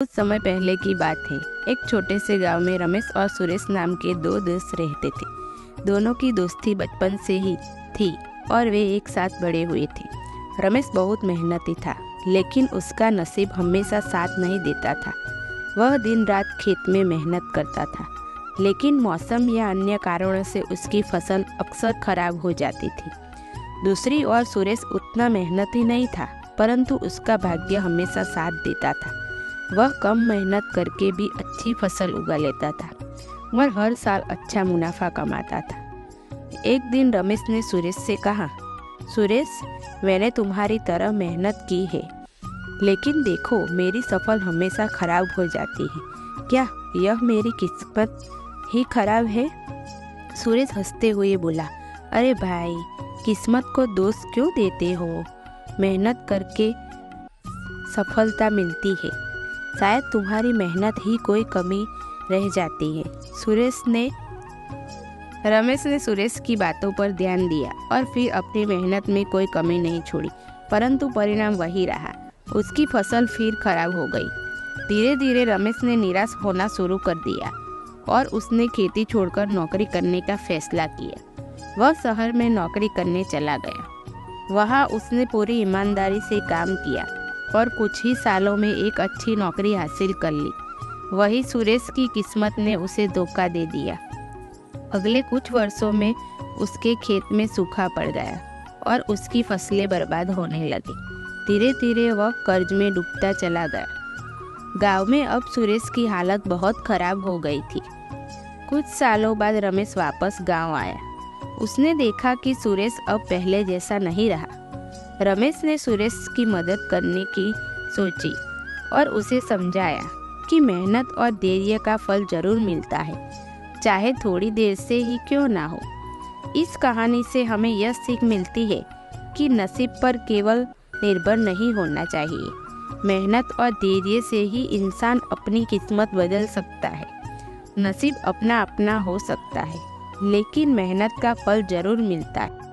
कुछ समय पहले की बात है। एक छोटे से गांव में रमेश और सुरेश नाम के दो दोस्त रहते थे। दोनों की दोस्ती बचपन से ही थी और वे एक साथ बड़े हुए थे। रमेश बहुत मेहनती था, लेकिन उसका नसीब हमेशा साथ नहीं देता था। वह दिन रात खेत में मेहनत करता था, लेकिन मौसम या अन्य कारणों से उसकी फसल अक्सर खराब हो जाती थी। दूसरी ओर सुरेश उतना मेहनती नहीं था, परंतु उसका भाग्य हमेशा साथ देता था। वह कम मेहनत करके भी अच्छी फसल उगा लेता था और हर साल अच्छा मुनाफा कमाता था। एक दिन रमेश ने सुरेश से कहा, सुरेश, मैंने तुम्हारी तरह मेहनत की है, लेकिन देखो मेरी फसल हमेशा खराब हो जाती है। क्या यह मेरी किस्मत ही खराब है? सुरेश हंसते हुए बोला, अरे भाई, किस्मत को दोष क्यों देते हो? मेहनत करके सफलता मिलती है। शायद तुम्हारी मेहनत ही कोई कमी रह जाती है। रमेश ने सुरेश की बातों पर ध्यान दिया और फिर अपनी मेहनत में कोई कमी नहीं छोड़ी, परंतु परिणाम वही रहा। उसकी फसल फिर खराब हो गई। धीरे धीरे रमेश ने निराश होना शुरू कर दिया और उसने खेती छोड़कर नौकरी करने का फैसला किया। वह शहर में नौकरी करने चला गया। वहाँ उसने पूरी ईमानदारी से काम किया और कुछ ही सालों में एक अच्छी नौकरी हासिल कर ली। वही सुरेश की किस्मत ने उसे धोखा दे दिया। अगले कुछ वर्षों में उसके खेत में सूखा पड़ गया और उसकी फसलें बर्बाद होने लगी। धीरे धीरे वह कर्ज में डूबता चला गया। गांव में अब सुरेश की हालत बहुत खराब हो गई थी। कुछ सालों बाद रमेश वापस गांव आया। उसने देखा कि सुरेश अब पहले जैसा नहीं रहा। रमेश ने सुरेश की मदद करने की सोची और उसे समझाया कि मेहनत और धैर्य का फल जरूर मिलता है, चाहे थोड़ी देर से ही क्यों ना हो। इस कहानी से हमें यह सीख मिलती है कि नसीब पर केवल निर्भर नहीं होना चाहिए। मेहनत और धैर्य से ही इंसान अपनी किस्मत बदल सकता है। नसीब अपना अपना हो सकता है, लेकिन मेहनत का फल जरूर मिलता है।